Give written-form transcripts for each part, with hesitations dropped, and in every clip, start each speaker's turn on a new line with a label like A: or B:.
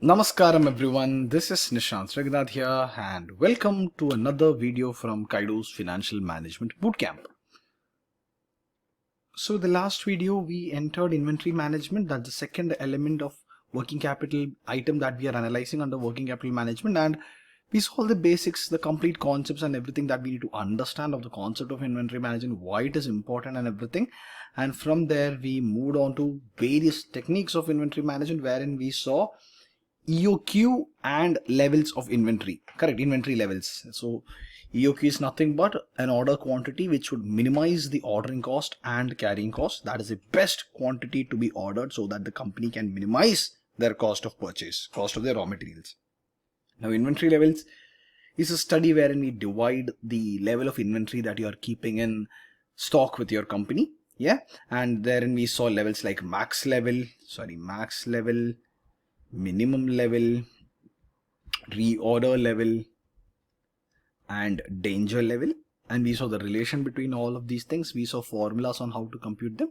A: Namaskaram everyone, this is Nishanth Reghunath here and welcome to another video from KYDU's Financial Management Bootcamp. So the last video we entered inventory management, that's the second element of working capital item that we are analyzing under working capital management, and we saw the basics, the complete concepts and everything that we need to understand of the concept of inventory management, why it is important and everything. And from there we moved on to various techniques of inventory management wherein we saw EOQ and levels of inventory, correct, inventory levels. So EOQ is nothing but an order quantity which would minimize the ordering cost and carrying cost. That is the best quantity to be ordered so that the company can minimize their cost of purchase, cost of their raw materials. Now inventory levels is a study wherein we divide the level of inventory that you are keeping in stock with your company, and therein we saw levels like max level, minimum level, reorder level and danger level, and we saw the relation between all of these things. We saw formulas on how to compute them,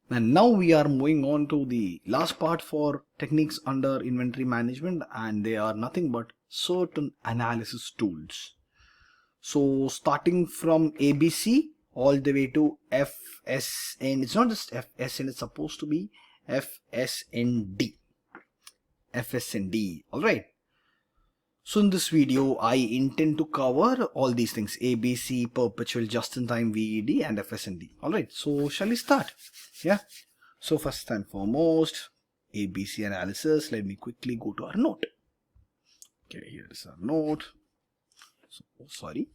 A: and now we are moving on to the last part for techniques under inventory management, and they are nothing but certain analysis tools. So starting from ABC all the way to FSN, it's not just FSN, it's supposed to be FSND. Alright. So in this video, I intend to cover all these things: ABC, perpetual, just-in-time, VED and FSND. Alright, so shall we start? So first and foremost, ABC analysis. Let me quickly go to our note. Okay, here is our note. So, sorry,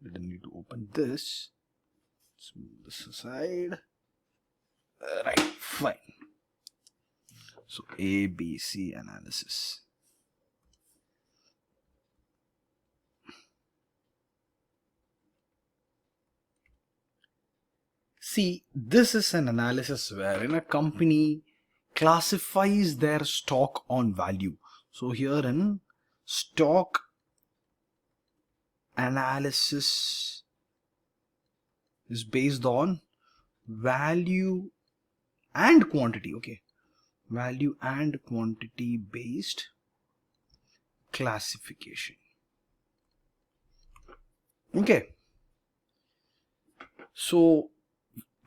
A: didn't need to open this. Let's move this aside. Right, fine. So ABC analysis. See, this is an analysis wherein a company classifies their stock on value. So here in stock analysis is based on value and quantity. Okay, value and quantity based classification. Okay, so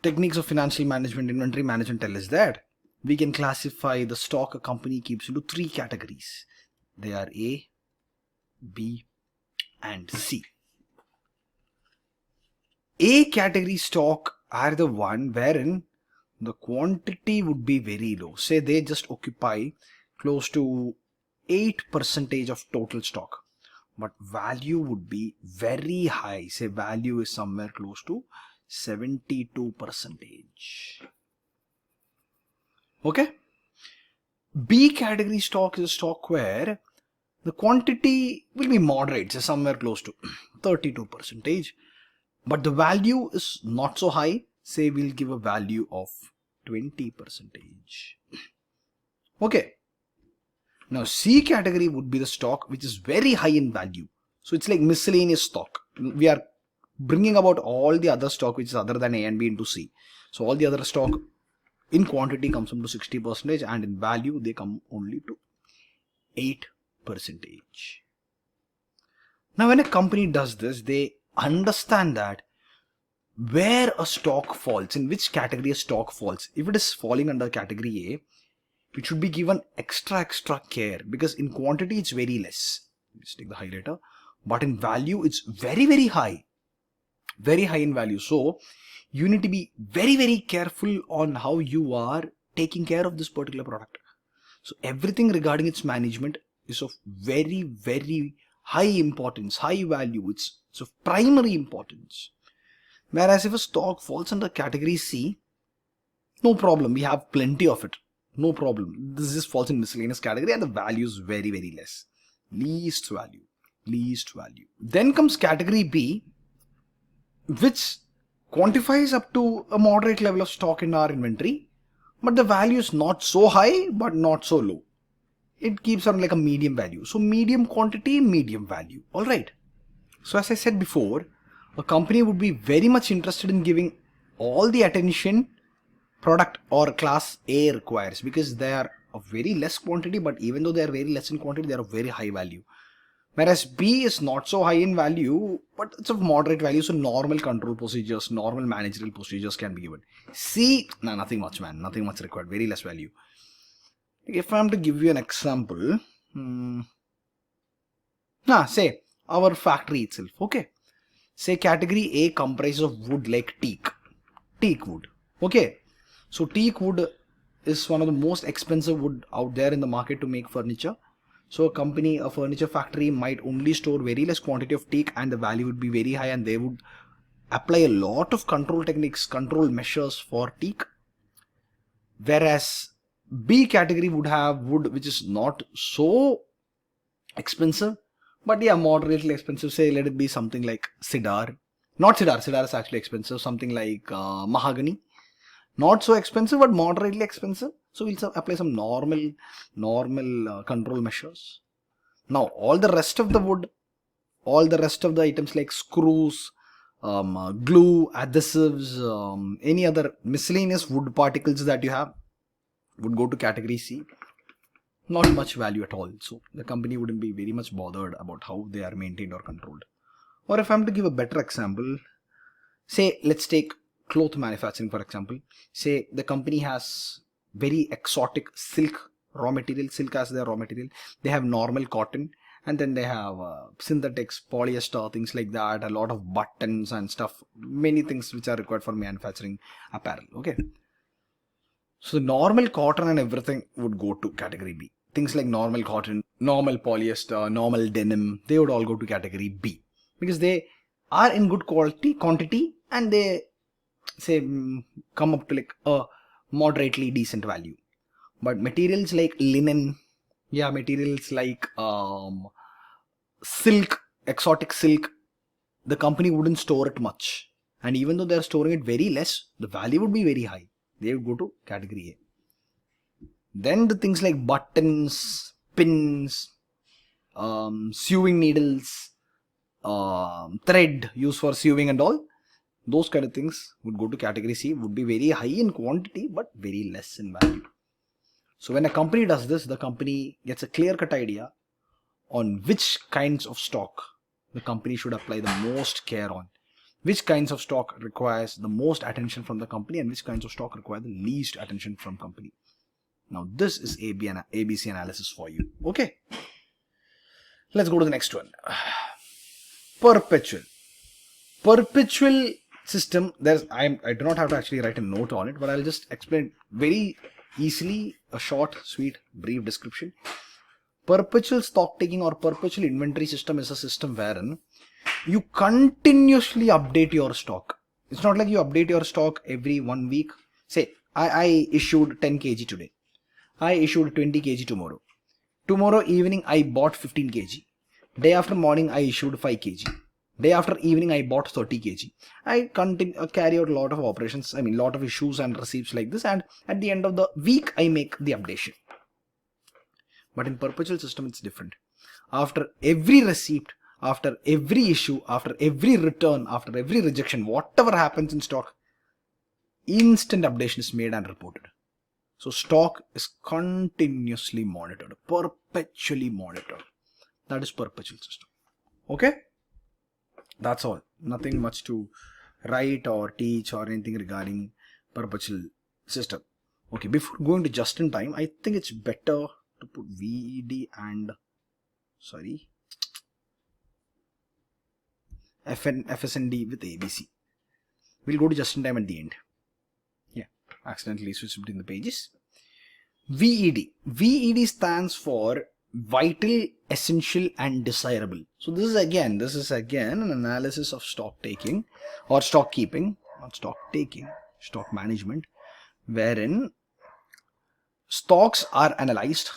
A: techniques of financial management, inventory management tell us that we can classify the stock a company keeps into three categories. They are A, B and C. A category stock are the one wherein the quantity would be very low. Say they just occupy close to 8% of total stock, but value would be very high. Say value is somewhere close to 72%. Okay. B category stock is a stock where the quantity will be moderate, say somewhere close to 32%, but the value is not so high. Say we'll give a value of 20%. Okay. Now C category would be the stock which is very high in value. So it's like miscellaneous stock. We are bringing about all the other stock which is other than A and B into C. So all the other stock in quantity comes up to 60% and in value they come only to 8%. Now when a company does this, they understand that where a stock falls, in which category a stock falls. If it is falling under category A, it should be given extra care, because in quantity it's very less. Let's take the highlighter. But in value it's very high. Very high in value. So you need to be very careful on how you are taking care of this particular product. So everything regarding its management is of very high importance, high value. It's of primary importance. Whereas if a stock falls under category C, no problem, we have plenty of it, no problem. This just falls in miscellaneous category and the value is very less, least value. Then comes category B, which quantifies up to a moderate level of stock in our inventory, but the value is not so high but not so low. It keeps on like a medium value. So medium quantity, medium value. Alright. So as I said before, a company would be very much interested in giving all the attention product or class A requires, because they are a very less quantity, but even though they are very less in quantity, they are of very high value. Whereas B is not so high in value, but it's of moderate value, so normal control procedures, normal managerial procedures can be given. C, nah, nothing much, man, nothing much required, very less value. If I am to give you an example, say our factory itself, okay. Say category A comprises of wood like teak wood, okay. So teak wood is one of the most expensive wood out there in the market to make furniture. So a furniture factory might only store very less quantity of teak and the value would be very high, and they would apply a lot of control techniques, control measures for teak. Whereas B category would have wood which is not so expensive, but yeah, moderately expensive. Say let it be something like cedar. Not cedar is actually expensive. Something like mahogany. Not so expensive, but moderately expensive. So we'll apply some normal control measures. Now all the rest of the wood, all the rest of the items like screws, glue, adhesives, any other miscellaneous wood particles that you have would go to category C. Not much value at all. So the company wouldn't be very much bothered about how they are maintained or controlled. Or if I'm to give a better example, say let's take cloth manufacturing for example. Say the company has very exotic silk raw material, silk as their raw material. They have normal cotton, and then they have synthetics, polyester, things like that, a lot of buttons and stuff, many things which are required for manufacturing apparel, okay. So the normal cotton and everything would go to category B. Things like normal cotton, normal polyester, normal denim, they would all go to category B because they are in good quantity, and they say come up to like a moderately decent value. But materials like linen, materials like silk, exotic silk, the company wouldn't store it much, and even though they're storing it very less, the value would be very high. They would go to category A. Then the things like buttons, pins, sewing needles, thread used for sewing and all, those kind of things would go to category C, would be very high in quantity but very less in value. So when a company does this, the company gets a clear-cut idea on which kinds of stock the company should apply the most care on, which kinds of stock requires the most attention from the company, and which kinds of stock require the least attention from company. Now this is ABC analysis for you. Okay. Let's go to the next one. Perpetual system. I do not have to actually write a note on it, but I'll just explain very easily, a short, sweet, brief description. Perpetual stock taking or perpetual inventory system is a system wherein you continuously update your stock. It's not like you update your stock every 1 week. Say I issued 10 kg today. I issued 20 kg tomorrow. Tomorrow evening I bought 15 kg. Day after morning I issued 5 kg. Day after evening I bought 30 kg. I carry out a lot of operations, lot of issues and receipts like this, and at the end of the week I make the updation. But in perpetual system it's different. After every receipt, after every issue, after every return, after every rejection, whatever happens in stock, instant updation is made and reported. So stock is continuously monitored, perpetually monitored. That is perpetual system. Okay? That's all. Nothing much to write or teach or anything regarding perpetual system. Okay, before going to just in time, I think it's better to put VED and FSND with ABC. We'll go to just in time at the end. Yeah, accidentally switched between the pages. VED stands for vital, essential and desirable. So this is again an analysis of stock taking or stock keeping, not stock taking, stock management, wherein stocks are analyzed.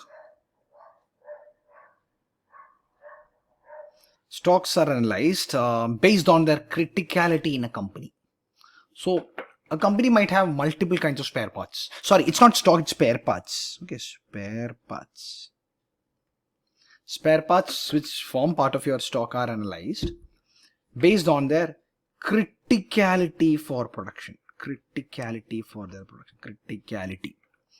A: Stocks are analyzed based on their criticality in a company. So a company might have multiple kinds of spare parts. Sorry, it's not stock, it's spare parts. Okay, spare parts. Spare parts which form part of your stock are analyzed based on their criticality for production. Criticality for their production. Criticality.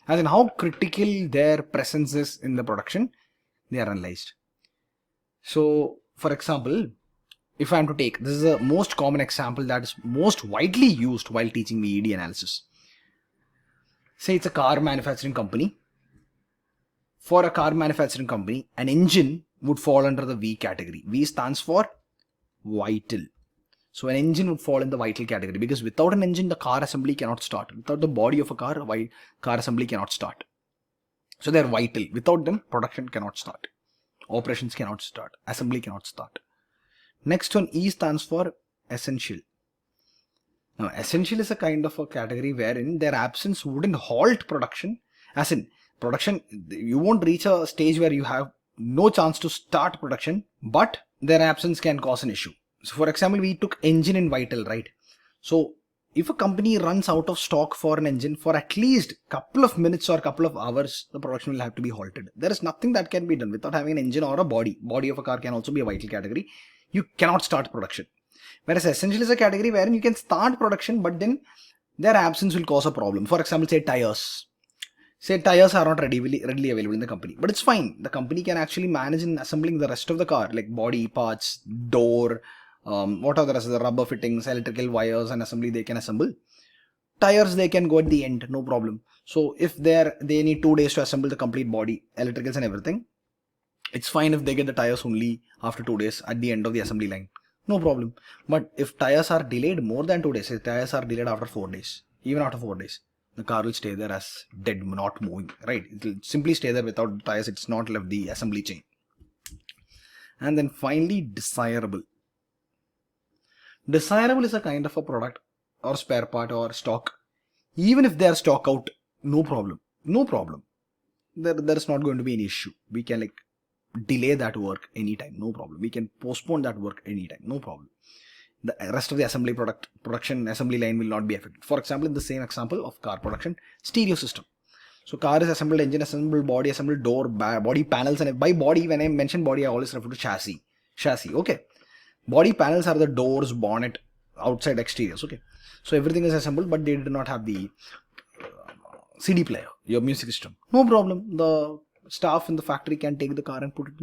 A: as in how critical their presence is in the production, they are analyzed. So, for example, if I am to take, this is the most common example that is most widely used while teaching VED analysis. Say it's a car manufacturing company. For a car manufacturing company, an engine would fall under the V category. V stands for vital. So an engine would fall in the vital category, because without an engine, the car assembly cannot start. Without the body of a car assembly cannot start. So they are vital. Without them, production cannot start. Operations cannot start. Assembly cannot start. Next one, E stands for essential. Now, essential is a kind of a category wherein their absence wouldn't halt production. As in, production, you won't reach a stage where you have no chance to start production, but their absence can cause an issue. So, for example, we took engine in vital, right? So, if a company runs out of stock for an engine for at least couple of minutes or couple of hours, the production will have to be halted. There is nothing that can be done without having an engine or a body. Body of a car can also be a vital category. You cannot start production. Whereas essential is a category wherein you can start production, but then their absence will cause a problem. For example, say tires. Say tires are not readily available in the company, but it's fine. The company can actually manage in assembling the rest of the car, like body parts, door, what are the rest of the rubber fittings, electrical wires and assembly they can assemble. Tires they can go at the end, no problem. So if they need 2 days to assemble the complete body, electricals and everything, it's fine if they get the tires only after 2 days at the end of the assembly line. No problem. But if tires are delayed more than 2 days, say tires are delayed after 4 days, even after 4 days, the car will stay there as dead, not moving, right? It will simply stay there without tires. It's not left the assembly chain. And then finally, desirable. Desirable is a kind of a product or spare part or stock. Even if they are stock out, no problem. No problem. There is not going to be any issue. We can delay that work anytime, no problem. We can postpone that work anytime, no problem. The rest of the assembly production assembly line will not be affected. For example, in the same example of car production, stereo system. So car is assembled, engine assembled, body assembled, door, body panels, and by body, when I mention body, I always refer to chassis. Okay. Body panels are the doors, bonnet, outside exteriors. Okay. So everything is assembled, but they did not have the CD player, your music system. No problem. The staff in the factory can take the car and put it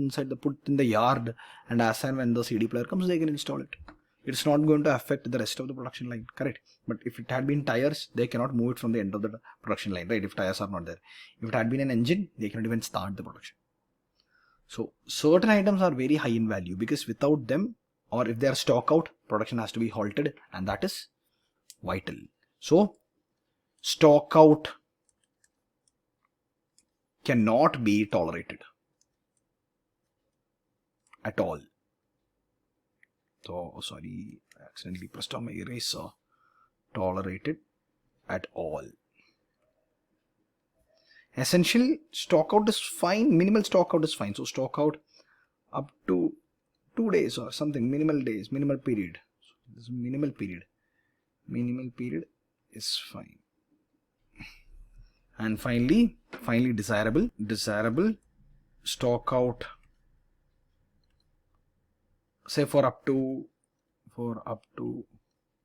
A: in the yard, and as and when the CD player comes, they can install it. It's not going to affect the rest of the production line, correct? But if it had been tires, they cannot move it from the end of the production line, right? If tires are not there. If it had been an engine, they cannot even start the production. So certain items are very high in value, because without them, or if they are stock out, production has to be halted, and that is vital. So stock out cannot be tolerated at all. So sorry, I accidentally pressed on my eraser. Tolerated at all. Essential, stock out is fine. Minimal stock out is fine. So stock out up to 2 days or something. Minimal days, minimal period. So this is minimal period. Minimal period is fine. And finally desirable. Desirable, stock out, say for up to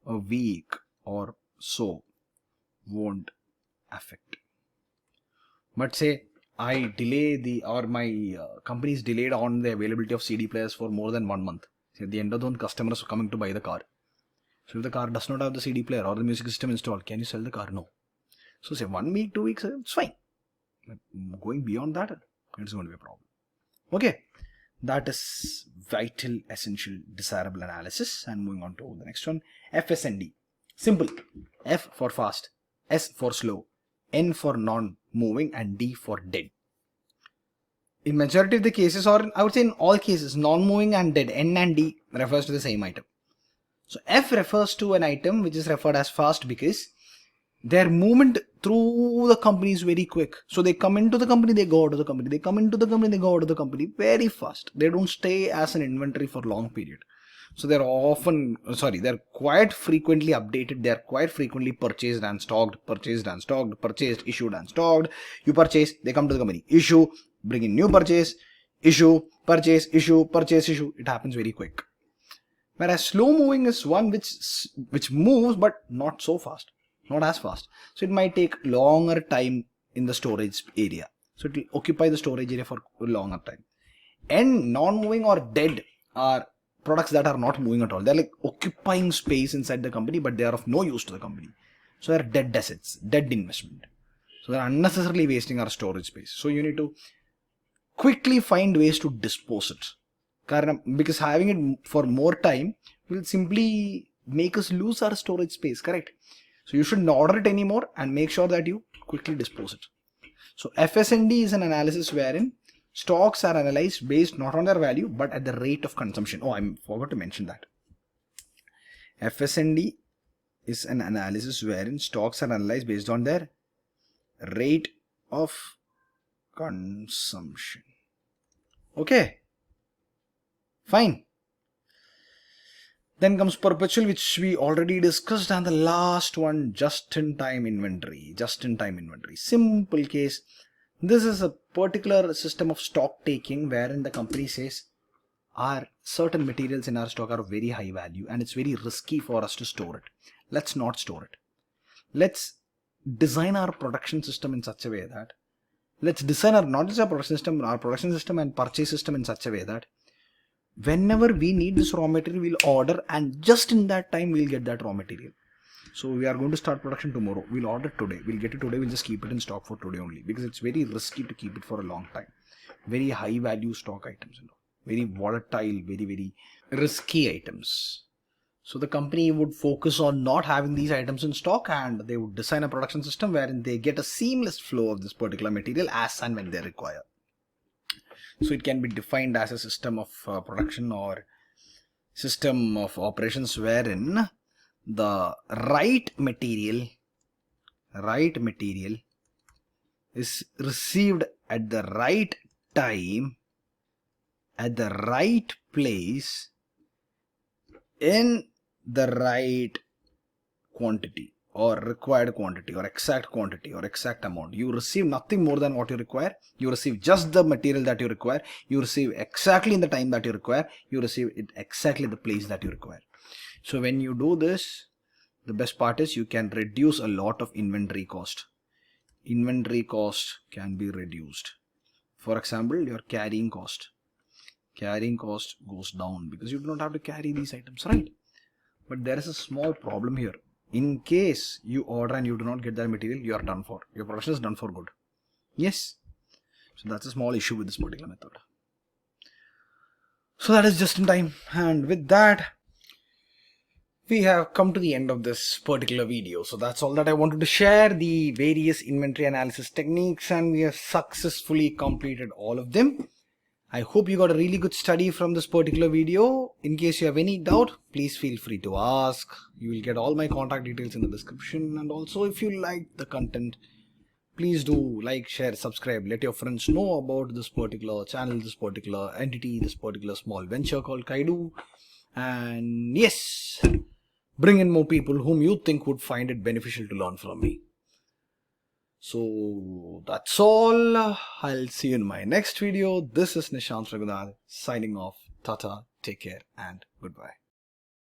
A: a week or so, won't affect. But say I delay my company is delayed on the availability of CD players for more than 1 month. So at the end of the month, customers are coming to buy the car. So if the car does not have the CD player or the music system installed, can you sell the car? No. So say 1 week, 2 weeks, it's fine. But going beyond that, it's going to be a problem. Okay. That is vital, essential, desirable analysis. And moving on to the next one, FSND. Simple. F for fast, S for slow, N for non-moving, and D for dead. In majority of the cases, or I would say in all cases, non-moving and dead, N and D refers to the same item. So F refers to an item which is referred as fast because their movement through the company is very quick. So they come into the company, they go out of the company. They come into the company, they go out of the company very fast. They don't stay as an inventory for long period. So they're quite frequently updated. They're quite frequently purchased and stocked, purchased, issued and stocked. You purchase, they come to the company. Issue, bring in new purchase, issue, purchase, issue, purchase, issue. It happens very quick. Whereas slow moving is one which moves but not so fast. Not as fast. So it might take longer time in the storage area. So it will occupy the storage area for a longer time. And non-moving or dead are products that are not moving at all. They're like occupying space inside the company, but they are of no use to the company. So they're dead assets, dead investment. So they're unnecessarily wasting our storage space. So you need to quickly find ways to dispose it. Because having it for more time will simply make us lose our storage space, correct? So you shouldn't order it anymore and make sure that you quickly dispose it. So FS&D is an analysis wherein stocks are analyzed based not on their value but at the rate of consumption. Oh, I forgot to mention that. FS&D is an analysis wherein stocks are analyzed based on their rate of consumption. Okay, fine. Then comes perpetual, which we already discussed, and the last one, just-in-time inventory. Just-in-time inventory. Simple case. This is a particular system of stock taking wherein the company says our certain materials in our stock are of very high value and it's very risky for us to store it. Let's not store it. Let's design our production system in such a way that let's design our not just our production system and purchase system in such a way that whenever we need this raw material, we'll order and just in that time we'll get that raw material. So we are going to start production tomorrow. We'll order today. We'll get it today. We'll just keep it in stock for today only because it's very risky to keep it for a long time. Very high value stock items, very volatile, very risky items. So the company would focus on not having these items in stock and they would design a production system wherein they get a seamless flow of this particular material as and when they require. So it can be defined as a system of production or system of operations wherein the right material is received at the right time, at the right place, in the right quantity or required quantity or exact amount. You receive nothing more than what you require. You receive just the material that you require. You receive exactly in the time that you require. You receive it exactly the place that you require. So when you do this, the best part is you can reduce a lot of inventory cost. Inventory cost can be reduced. For example, your carrying cost. Carrying cost goes down because you do not have to carry these items, right? But there is a small problem here. In case you order and you do not get that material, you are done for. Your production is done for good. Yes. So that's a small issue with this particular method. So that is just in time. And with that, we have come to the end of this particular video. So that's all that I wanted to share, the various inventory analysis techniques, and we have successfully completed all of them. I hope you got a really good study from this particular video. In case you have any doubt, please feel free to ask. You will get all my contact details in the description. And also if you like the content, please do like, share, subscribe. Let your friends know about this particular channel, this particular entity, this particular small venture called KYDU. And yes, bring in more people whom you think would find it beneficial to learn from me. So that's all. I'll see you in my next video. This is Nishanth Reghunath signing off. Tata, take care and goodbye.